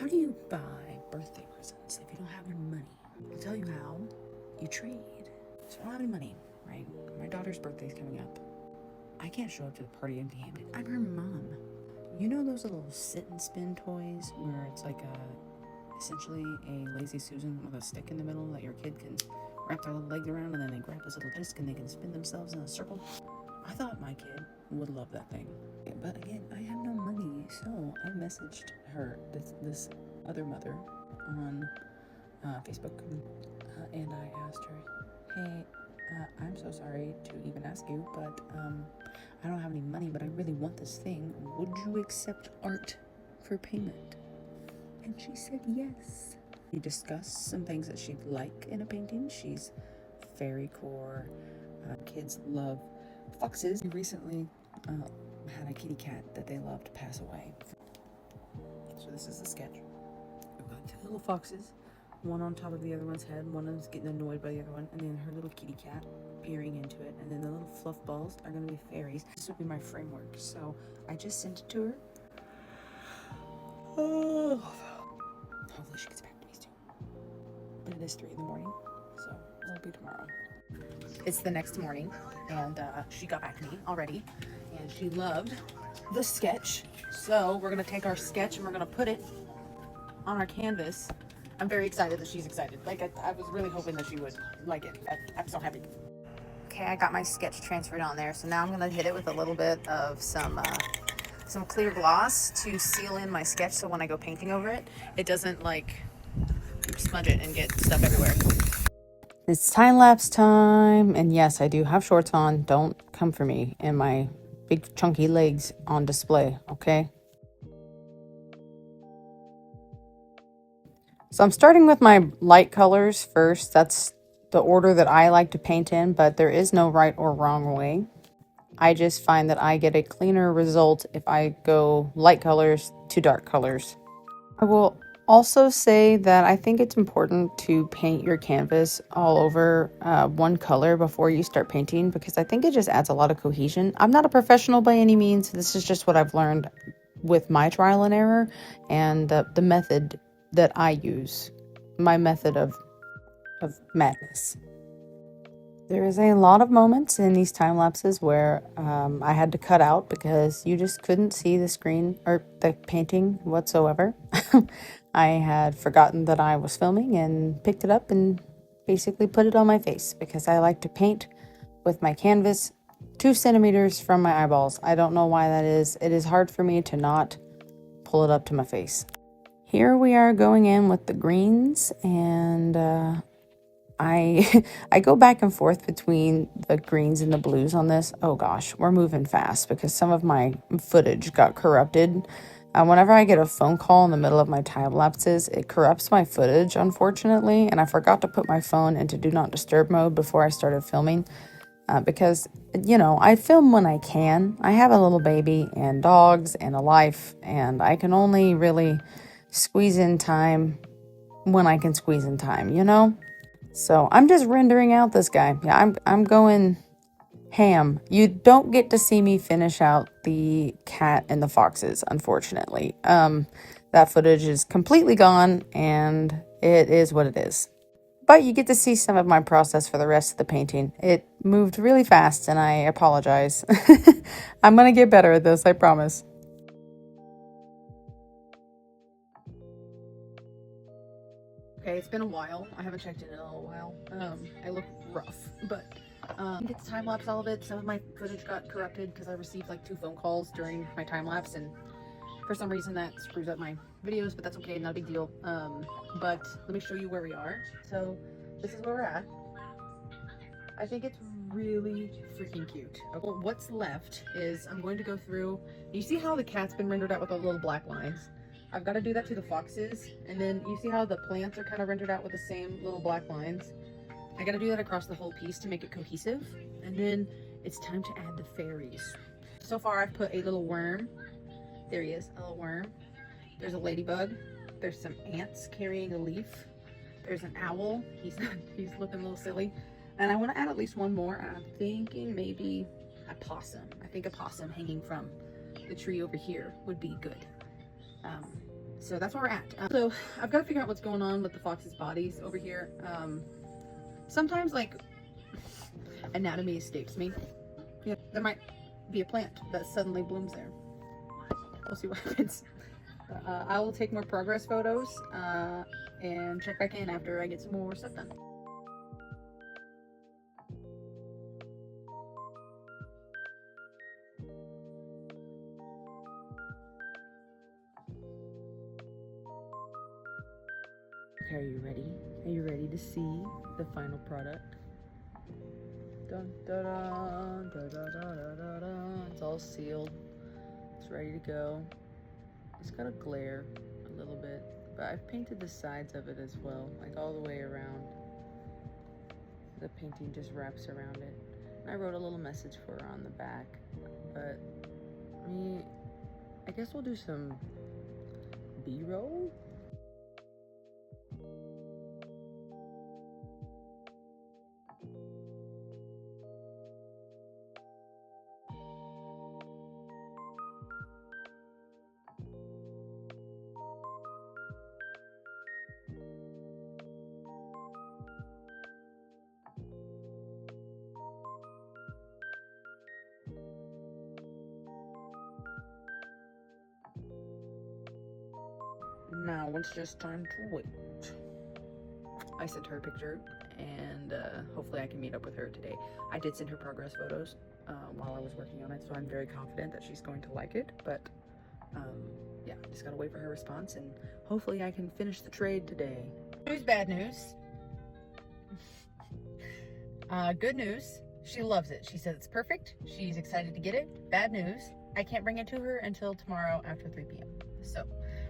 How do you buy birthday presents if you don't have any money? I'll tell you how. You trade. So I don't have any money, right? My daughter's birthday's coming up. I can't show up to the party empty-handed. I'm her mom. You know those little sit and spin toys where it's like essentially a lazy Susan with a stick in the middle that your kid can wrap their little legs around, and then they grab this little disc and they can spin themselves in a circle? I thought my kid would love that thing. But again, I have no money, so I messaged her, this other mother, on Facebook, and I asked her, hey, I'm so sorry to even ask you, but I don't have any money, but I really want this thing. Would you accept art for payment? And she said yes. We discussed some things that she'd like in a painting. She's fairy core. Kids love foxes. We recently had a kitty cat that they loved pass away. So this is the sketch. We've got two little foxes, one on top of the other one's head. One of them's getting annoyed by the other one, and then her little kitty cat peering into it, and then the little fluff balls are going to be fairies. This would be my framework. So I just sent it to her. Oh, hopefully she gets back to me soon. But it is 3 in the morning, so it'll be tomorrow. It's the next morning, and she got back to me already, and she loved the sketch. So we're gonna take our sketch and we're gonna put it on our canvas. I'm very excited that she's excited. Like I was really hoping that she would like it. I'm so happy. Okay, I got my sketch transferred on there, so now I'm gonna hit it with a little bit of some clear gloss to seal in my sketch, so when I go painting over it, it doesn't like smudge it and get stuff everywhere. It's time-lapse time, and yes, I do have shorts on. Don't come for me and my big chunky legs on display, okay? So I'm starting with my light colors first. That's the order that I like to paint in, but there is no right or wrong way. I just find that I get a cleaner result if I go light colors to dark colors. I will also say that I think it's important to paint your canvas all over one color before you start painting, because I think it just adds a lot of cohesion. I'm not a professional by any means. This is just what I've learned with my trial and error and the method that I use, my method of madness. There is a lot of moments in these time lapses where I had to cut out because you just couldn't see the screen or the painting whatsoever. I had forgotten that I was filming and picked it up and basically put it on my face because I like to paint with my canvas 2 centimeters from my eyeballs. I don't know why that is. It is hard for me to not pull it up to my face. Here we are going in with the greens, and I I go back and forth between the greens and the blues on this. Oh gosh, we're moving fast because some of my footage got corrupted. Whenever I get a phone call in the middle of my time lapses, it corrupts my footage, unfortunately, and I forgot to put my phone into do not disturb mode before I started filming. Because, you know, I film when I can. I have a little baby and dogs and a life, and I can only really squeeze in time when I can squeeze in time, you know? So I'm just rendering out this guy. Yeah, I'm going ham. You don't get to see me finish out the cat and the foxes, unfortunately. That footage is completely gone, and it is what it is. But you get to see some of my process for the rest of the painting. It moved really fast, and I apologize. I'm gonna get better at this, I promise. Okay, it's been a while. I haven't checked in a little while. I look rough, but it's time lapse all of it. Some of my footage got corrupted because I received like 2 phone calls during my time lapse, and for some reason that screws up my videos, but that's okay, not a big deal. But let me show you where we are. So this is where we're at. I think it's really freaking cute. Okay, what's left is I'm going to go through. You see how the cat's been rendered out with the little black lines? I've got to do that to the foxes, and then you see how the plants are kind of rendered out with the same little black lines? I got to do that across the whole piece to make it cohesive, and then it's time to add the fairies. So far I've put a little worm. There he is, a little worm. There's a ladybug. There's some ants carrying a leaf. There's an owl. He's looking a little silly. And I want to add at least one more. I'm thinking maybe a possum. I think a possum hanging from the tree over here would be good. so that's where we're at. So I've got to figure out what's going on with the fox's bodies over here. Sometimes like anatomy escapes me. Yeah, there might be a plant that suddenly blooms there. We'll see what happens. I will take more progress photos and check back in after I get some more stuff done. Okay, are you ready? Are you ready to see the final product? Dun, dun, dun, dun, dun, dun, dun, dun. It's all sealed. It's ready to go. It's got a glare a little bit, but I've painted the sides of it as well, like all the way around. The painting just wraps around it. And I wrote a little message for her on the back, but I guess we'll do some B-roll. Now it's just time to wait. I sent her a picture, and hopefully I can meet up with her today. I did send her progress photos while I was working on it, so I'm very confident that she's going to like it, but yeah, just gotta wait for her response, and hopefully I can finish the trade today. News, bad news. Good news, she loves it. She says it's perfect. She's excited to get it. Bad news, I can't bring it to her until tomorrow after 3 p.m. So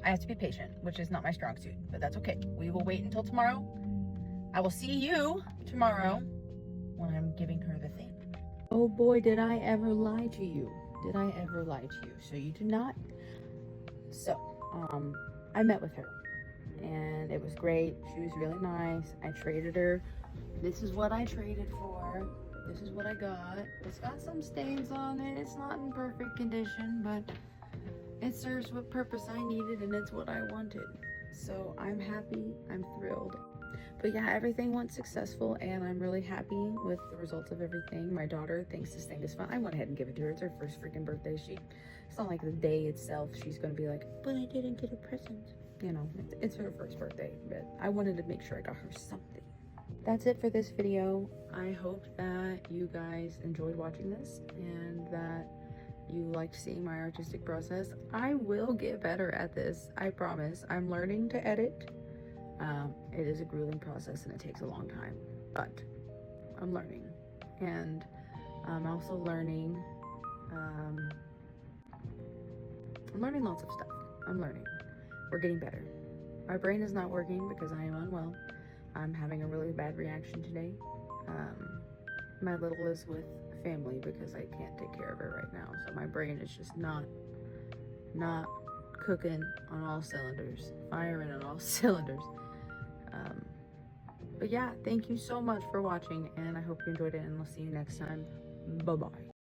I have to be patient, which is not my strong suit, but that's okay. We will wait until tomorrow. I will see you tomorrow when I'm giving her the thing. Oh boy, did I ever lie to you. Did I ever lie to you? So you did not. So, I met with her and it was great. She was really nice. I traded her. This is what I traded for. This is what I got. It's got some stains on it. It's not in perfect condition, but it serves what purpose I needed and it's what I wanted. So I'm happy, I'm thrilled. But yeah, everything went successful and I'm really happy with the results of everything. My daughter thinks this thing is fun. I went ahead and gave it to her. It's her first freaking birthday. It's not like the day itself she's gonna be like, but I didn't get a present. You know, it's her first birthday, but I wanted to make sure I got her something. That's it for this video. I hope that you guys enjoyed watching this and that you liked seeing my artistic process. I will get better at this, I promise. I'm learning to edit. It is a grueling process and it takes a long time, but I'm learning. And I'm also learning, I'm learning lots of stuff. I'm learning. We're getting better. My brain is not working because I am unwell. I'm having a really bad reaction today. My little is with family because I can't take care of her right now. So my brain is just not cooking on all cylinders, firing on all cylinders. But yeah, thank you so much for watching and I hope you enjoyed it and I'll see you next time. Bye-bye.